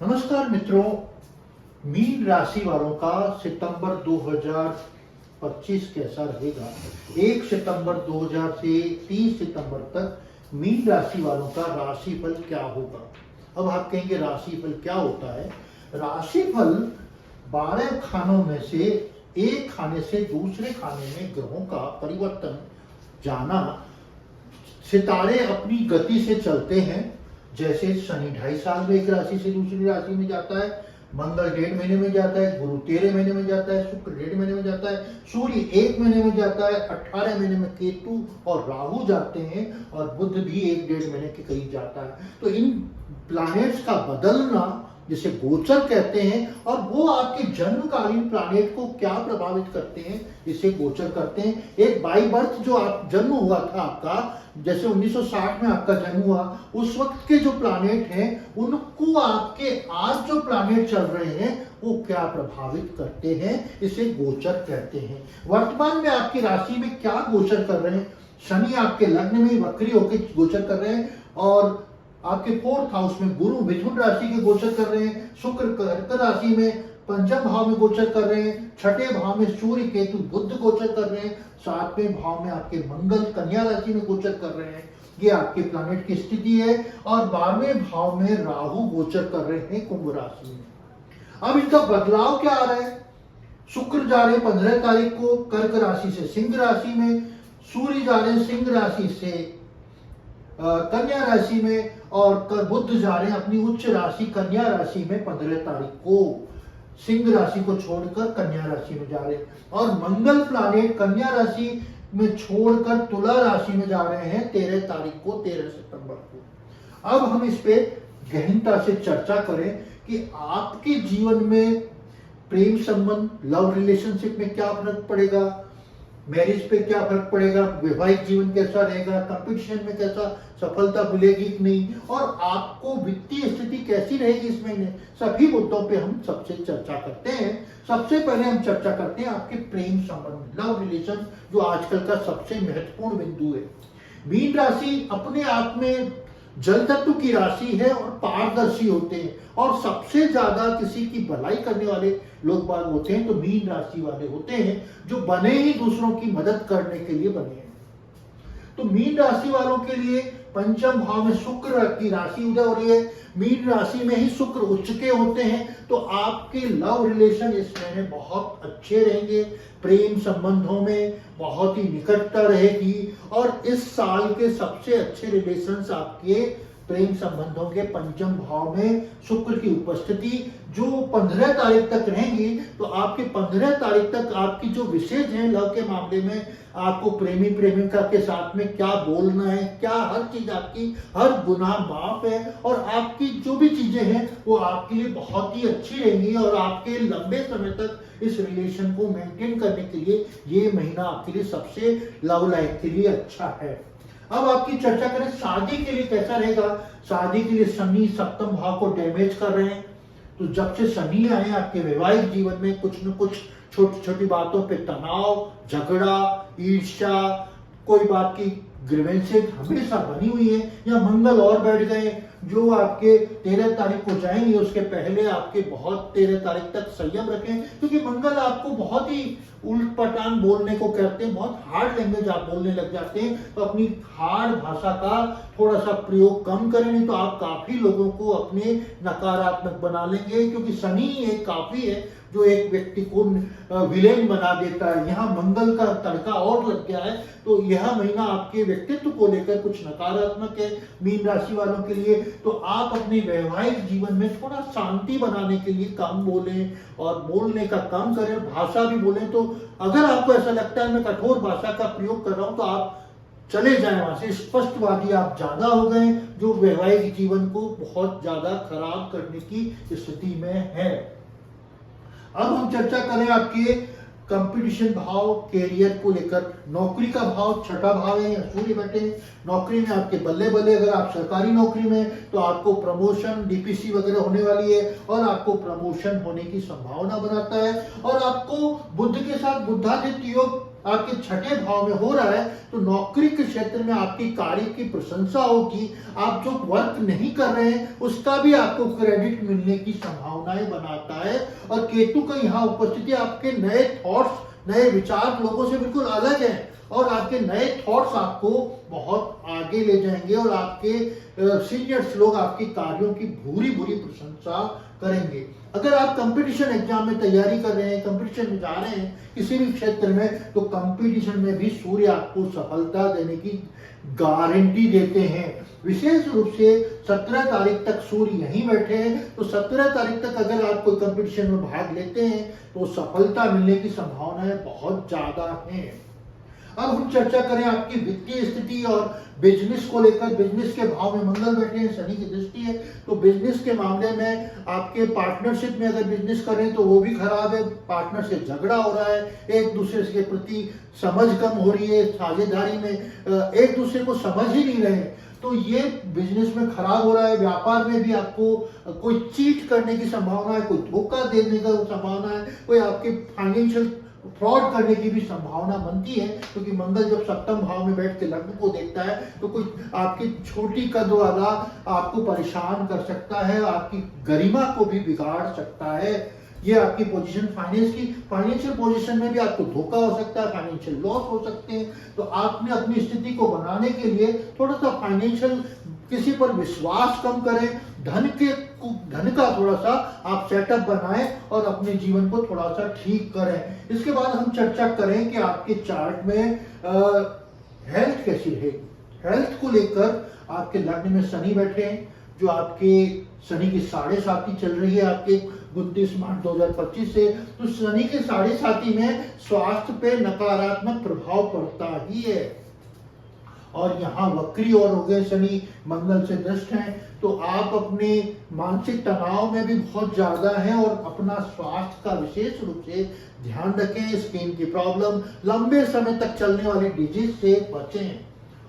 नमस्कार मित्रों, मीन राशि वालों का सितंबर 2025 कैसा रहेगा। 1 सितंबर 2000 से 30 सितंबर तक मीन राशि वालों का राशिफल क्या होगा। अब आप कहेंगे राशिफल क्या होता है। राशिफल 12 खानों में से एक खाने से दूसरे खाने में ग्रहों का परिवर्तन जाना। सितारे अपनी गति से चलते हैं, जैसे शनि 2.5 साल में एक राशि से दूसरी राशि में जाता है, मंगल 1.5 महीने में जाता है, गुरु 13 महीने में जाता है, शुक्र 1.5 महीने में जाता है, सूर्य 1 महीने में जाता है, 18 महीने में केतु और राहु जाते हैं और बुध भी 1-1.5 महीने के करीब जाता है। तो इन प्लैनेट्स का बदलना जिसे गोचर कहते हैं, और वो आपके जन्मकालीन प्लैनेट को क्या प्रभावित करते हैं इसे गोचर करते हैं। एक बाई बर्थ जो आप जन्म हुआ था आपका, जैसे 1960 में आपका जन्म हुआ, उस वक्त के जो प्लैनेट हैं उनको आपके आज जो प्लैनेट चल रहे हैं वो क्या प्रभावित करते हैं, इसे गोचर कहते हैं। वर्तमान में आपकी राशि में क्या गोचर कर रहे हैं। शनि आपके लग्न में वक्री होकर गोचर कर रहे हैं और आपके 4th हाउस में गुरु मिथुन राशि के गोचर कर रहे हैं, शुक्र कर्क राशि में 5वें भाव में गोचर कर रहे हैं, 6ठे भाव में सूर्य केतु बुध गोचर कर रहे हैं, 7वें भाव में आपके मंगल कन्या राशि में गोचर कर रहे हैं। ये आपके प्लैनेट की स्थिति है। और 12वें भाव में राहु गोचर कर रहे हैं कुंभ राशि में। अब इनका बदलाव क्या आ रहा है। शुक्र जा रहे 15 तारीख को कर्क राशि से सिंह राशि में, सूर्य जा रहे सिंह राशि से कन्या राशि में, और बुध जा रहे हैं अपनी उच्च राशि कन्या राशि में 15 तारीख को। सिंह राशि को छोड़कर कन्या राशि में जा रहे हैं, और मंगल प्लैनेट कन्या राशि में छोड़कर तुला राशि में जा रहे हैं 13 तारीख को, 13 सितंबर को। अब हम इस पे गहनता से चर्चा करें कि आपके जीवन में प्रेम संबंध, लव रिलेशनशिप में क्या फर्क पड़ेगा, मैरिज पे क्या फर्क पड़ेगा, वैवाहिक जीवन कैसा रहेगा, कंपटीशन में कैसा सफलता मिलेगी कि नहीं, और आपको वित्तीय स्थिति कैसी रहेगी इस महीने। सभी मुद्दों पे हम सबसे चर्चा करते हैं। सबसे पहले हम चर्चा करते हैं आपके प्रेम संबंध, लव रिलेशन, जो आजकल का सबसे महत्वपूर्ण बिंदु है। मीन राशि अपने आप में जल तत्व की राशि है और पारदर्शी होते हैं, और सबसे ज्यादा किसी की भलाई करने वाले लोग बाग होते हैं तो मीन राशि वाले होते हैं, जो बने ही दूसरों की मदद करने के लिए बने हैं। तो मीन राशि वालों के लिए 5वें भाव में शुक्र की राशि उदय हो रही है, मीन राशि में ही शुक्र उच्च के होते हैं, तो आपके लव रिलेशन इस महीने बहुत अच्छे रहेंगे। प्रेम संबंधों में बहुत ही निकटता रहेगी, और इस साल के सबसे अच्छे रिलेशंस आपके प्रेम संबंधों के 5वें भाव में शुक्र की उपस्थिति जो 15 तारीख तक रहेंगी। तो आपके 15 तारीख तक आपकी जो विशेष है लव के मामले में, आपको प्रेमी प्रेमिका के साथ में क्या बोलना है, क्या हर चीज आपकी, हर गुनाह माफ है, और आपकी जो भी चीजें हैं वो आपके लिए बहुत ही अच्छी रहेंगी, और आपके लंबे समय तक इस रिलेशन को मेंटेन करने के लिए ये महीना आपके लिए सबसे लव लाइफ के लिए अच्छा है। अब आपकी चर्चा करें शादी के लिए कैसा रहेगा। शादी के लिए शनि 7वें भाव को डैमेज कर रहे हैं, तो जब से शनि आए आपके वैवाहिक जीवन में कुछ न कुछ छोटी छोटी बातों पे तनाव, झगड़ा, ईर्ष्या, कोई बात की ग्रीवेंसेस हमेशा बनी हुई है, या मंगल और बैठ गए जो आपके 13 तारीख को जाएंगे, उसके पहले आपके बहुत 13 तारीख तक संयम रखें, क्योंकि मंगल आपको बहुत ही उल्ट पटांग बोलने को करते हैं, बहुत हार्ड लैंग्वेज आप बोलने लग जाते हैं। तो अपनी हार्ड भाषा का थोड़ा सा प्रयोग कम करें, नहीं तो आप काफी लोगों को अपने नकारात्मक बना लेंगे, क्योंकि शनि एक काफी है जो एक व्यक्ति को विलेन बना देता है। यहाँ मंगल का तड़का और लग गया है, तो यह महीना आपके व्यक्तित्व को लेकर कुछ नकारात्मक है मीन राशि वालों के लिए। तो आप अपने वैवाहिक जीवन में थोड़ा शांति बनाने के लिए कम बोलें, और बोलने का कम करें, भाषा भी बोलें। तो अगर आपको ऐसा लगता है मैं कठोर भाषा का प्रयोग कर रहा हूं, तो आप चले जाएं वहां से। स्पष्टवादी आप ज्यादा हो गए, जो वैवाहिक जीवन को बहुत ज्यादा खराब करने की स्थिति में है। अब हम चर्चा करें आपके कंपटीशन भाव, कैरियर को लेकर। नौकरी का भाव 6ठा भाव है, सूर्य बैठे नौकरी में आपके बल्ले बल्ले। अगर आप सरकारी नौकरी में तो आपको प्रमोशन, डीपीसी वगैरह होने वाली है, और आपको प्रमोशन होने की संभावना बनाता है। और आपको बुध के साथ बुधादित्य योग आपके छठे भाव में हो रहा है तो नौकरी के क्षेत्र में आपकी कार्य की प्रशंसा होगी। आप जो वर्क नहीं कर रहे हैं उसका भी आपको क्रेडिट मिलने की संभावनाएं बनाता है। और केतु का यहाँ उपस्थिति आपके नए थॉट्स, नए विचार लोगों से बिल्कुल अलग है और आपके नए थॉट्स आपको बहुत आगे ले जाएंगे और आपके सीनियर्स लोग आपके कार्यों की भूरी भूरी प्रशंसा करेंगे। अगर आप कंपटीशन एग्जाम में तैयारी कर रहे हैं, कंपटीशन में जा रहे हैं किसी भी क्षेत्र में, तो कंपटीशन में भी सूर्य आपको सफलता देने की गारंटी देते हैं। विशेष रूप से 17 तारीख तक सूर्य यहीं बैठे हैं, तो 17 तारीख तक अगर आप कोई कंपटीशन में भाग लेते हैं तो सफलता मिलने की संभावनाएं बहुत ज्यादा हैं। अब हम चर्चा करें आपकी वित्तीय स्थिति और बिजनेस को लेकर। बिजनेस के भाव में मंगल बैठे हैं, शनि की दृष्टि है, तो बिजनेस के मामले में आपके पार्टनरशिप में अगर बिजनेस करें तो वो भी खराब है। पार्टनर से झगड़ा हो रहा है, एक दूसरे के प्रति समझ कम हो रही है, साझेदारी में एक दूसरे को समझ ही नहीं रहे, तो ये बिजनेस में खराब हो रहा है। व्यापार में भी आपको कोई चीट करने की संभावना है, कोई धोखा देने का संभावना है, कोई आपके फाइनेंशियल फ्रॉड करने की भी संभावना बनती है, क्योंकि मंगल जब सप्तम भाव में बैठ के लग्न को देखता है तो कोई आपकी छोटी कद वाला आपको परेशान कर सकता है, आपकी गरिमा को भी बिगाड़ सकता है। ये आपकी पोजीशन फाइनेंशियल पोजीशन में भी आपको धोखा हो सकता है, फाइनेंशियल लॉस हो सकते हैं। तो आपने अपनी स्थिति को बनाने के लिए थोड़ा सा फाइनेंशियल किसी पर विश्वास कम करें, धन का थोड़ा सा आप सेटअप बनाएं और अपने जीवन को थोड़ा सा ठीक करें। इसके बाद हम चर्चा करें कि आपके चार्ट में हेल्थ कैसी रहेगी। हेल्थ को लेकर आपके लग्न में शनि बैठे हैं, जो आपके शनि की 7.5 चल रही है आपके 29 मार्च 2025 से, तो शनि के 7.5 में स्वास्थ्य पे नकारात्मक प्रभाव पड़ता ही है। और यहाँ वक्री और हो गए शनि, मंगल से दृष्ट हैं, तो आप अपने मानसिक तनाव में भी बहुत ज्यादा हैं और अपना स्वास्थ्य का विशेष रूप से ध्यान रखें। स्किन की प्रॉब्लम, लंबे समय तक चलने वाली डिजीज से बचें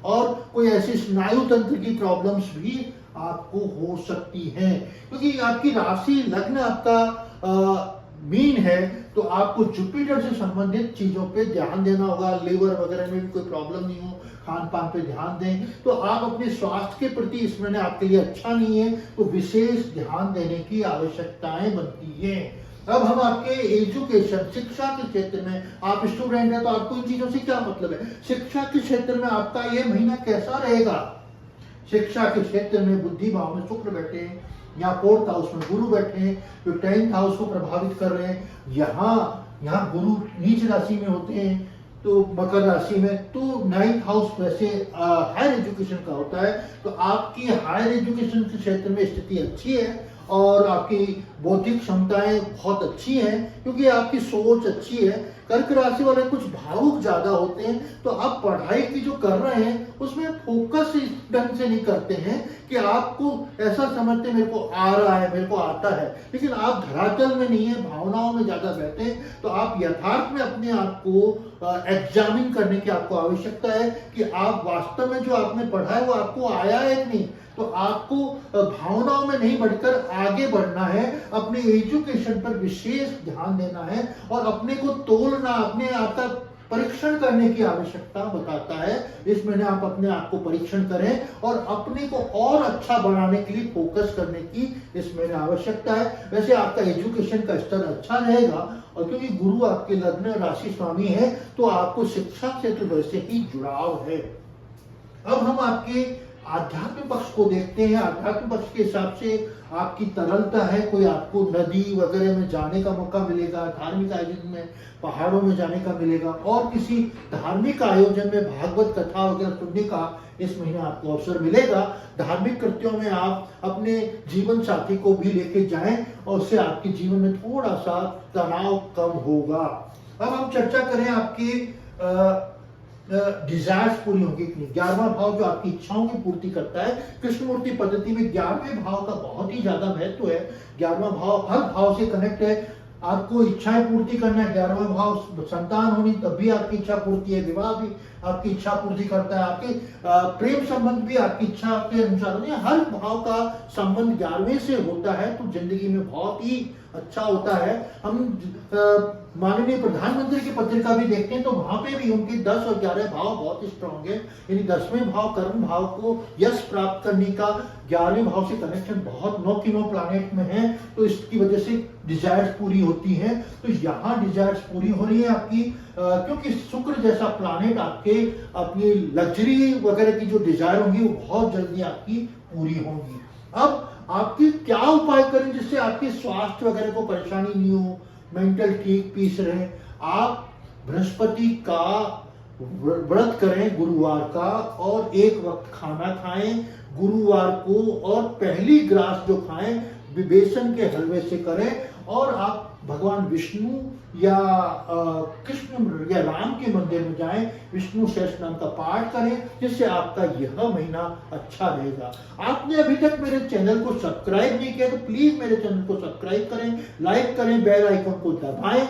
और कोई ऐसी स्नायु तंत्र की प्रॉब्लम्स भी आपको हो सकती हैं, क्योंकि आपकी राशि लग्न आपका मीन है, तो आपको जुपिटर से संबंधित चीजों पे ध्यान देना होगा। लीवर वगैरह में भी कोई प्रॉब्लम नहीं हो, खान पान पे ध्यान दें। तो आप अपने स्वास्थ्य के प्रति इस महीने आपके लिए अच्छा नहीं है, तो विशेष ध्यान देने की आवश्यकताएं बनती है। अब हम आपके एजुकेशन, शिक्षा के क्षेत्र में, आप स्टूडेंट हैं तो आपको इन चीजों से क्या मतलब है। शिक्षा के क्षेत्र में आपका ये महीना कैसा रहेगा। शिक्षा के क्षेत्र में बुद्धि भाव में शुक्र बैठे हैं, यहाँ 4th हाउस में गुरु बैठे हैं जो 10th हाउस को प्रभावित कर रहे हैं। यहाँ गुरु नीच राशि में होते हैं, तो मकर राशि में, तो 9th हाउस वैसे हायर एजुकेशन का होता है, तो आपकी हायर एजुकेशन के क्षेत्र में स्थिति अच्छी है और आपकी बौद्धिक क्षमताएं बहुत अच्छी हैं, क्योंकि आपकी सोच अच्छी है। कर्क राशि वाले कुछ भावुक ज्यादा होते हैं, तो आप पढ़ाई की जो कर रहे हैं उसमें फोकस इस ढंग से नहीं करते हैं कि आपको ऐसा समझते मेरे को आ रहा है, मेरे को आता है, लेकिन आप धरातल में नहीं है, भावनाओं में ज्यादा बैठे हैं। तो आप यथार्थ में अपने आप को एग्जामिन करने की आपको आवश्यकता है कि आप वास्तव में जो आपने पढ़ा है वो आपको आया है कि नहीं। तो आपको भावनाओं में नहीं बढ़कर आगे बढ़ना है, अपने एजुकेशन पर विशेष ध्यान देना है और अपने को तोलना, अपने आप का परीक्षण करने की आवश्यकता बताता है। इस महीने आप अपने आप को परीक्षण करें और अपने को और अच्छा बनाने के लिए फोकस करने की इस महीने आवश्यकता है। वैसे आपका एजुकेशन का स्तर अच्छा रहेगा और क्योंकि गुरु आपके लग्न राशि स्वामी है, तो आपको शिक्षा क्षेत्र वैसे ही जुड़ाव है। अब हम आपके आध्यात्मिक पक्ष को देखते हैं। आध्यात्मिक पक्ष के हिसाब से आपकी तरलता है, कोई आपको नदी वगैरह में जाने का मौका मिलेगा, धार्मिक आयोजन में पहाड़ों में जाने का मिलेगा और किसी धार्मिक आयोजन में भागवत कथा वगैरह सुनने का इस महीने आपको अवसर मिलेगा। धार्मिक कृत्यों में आप अपने जीवन साथी को भी लेके जाएं और उससे आपके जीवन में थोड़ा सा तनाव कम होगा। अब हम चर्चा करें आपकी डिजायर्स पूरी होगी कि नहीं। 11वां भाव जो आपकी इच्छाओं की पूर्ति करता है, कृष्णमूर्ति पद्धति में 11वें भाव का बहुत ही ज्यादा महत्व है। 11वां भाव हर भाव से कनेक्ट है, आपको इच्छाएं पूर्ति करना है। 11वां भाव संतान होनी तब भी आपकी इच्छा पूर्ति है, विवाह भी आपकी इच्छा पूर्ति करता है, आपके प्रेम संबंध भी आपकी इच्छा के अनुसार होते हैं। हर भाव का संबंध 11वें से होता है तो जिंदगी में बहुत ही अच्छा होता है। हम माननीय प्रधानमंत्री की पत्रिका भी देखते हैं तो वहां पे भी उनके 10 और 11 भाव बहुत ही स्ट्रांग है। यानी 10वें भाव कर्म भाव को यश प्राप्त करने का 11वें भाव से कनेक्शन बहुत 9 की 9 प्लैनेट में है, तो इसकी वजह से डिजायर्स पूरी होती हैं। तो यहाँ डिजायर्स पूरी हो रही है आपकी, क्योंकि शुक्र जैसा प्लैनेट आपके अपनी लग्जरी वगैरह की जो डिजायर होंगी वो बहुत जल्दी आपकी पूरी होंगी। अब आपकी क्या उपाय करें जिससे आपके स्वास्थ्य वगैरह को परेशानी नहीं हो, मेंटल ठीक पीस रहे। आप बृहस्पति का व्रत करें गुरुवार का, और एक वक्त खाना खाएं गुरुवार को, और पहली ग्रास जो खाएं बेसन के हलवे से करें। और आप भगवान विष्णु या कृष्ण या राम के मंदिर में जाएं, विष्णु सहस्त्रनाम का पाठ करें, जिससे आपका यह महीना अच्छा रहेगा। आपने अभी तक मेरे चैनल को सब्सक्राइब नहीं किया तो प्लीज मेरे चैनल को सब्सक्राइब करें, लाइक करें, बेल आइकन को दबाएं,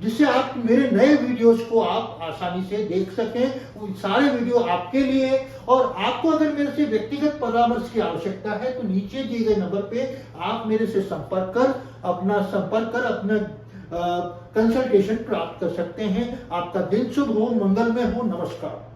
जिससे आप मेरे नए वीडियोस को आप आसानी से देख सकें। वो सारे वीडियो आपके लिए। और आपको अगर मेरे से व्यक्तिगत परामर्श की आवश्यकता है तो नीचे दिए गए नंबर पे आप मेरे से संपर्क कर अपना कंसल्टेशन प्राप्त कर सकते हैं। आपका दिन शुभ हो, मंगलमय हो। नमस्कार।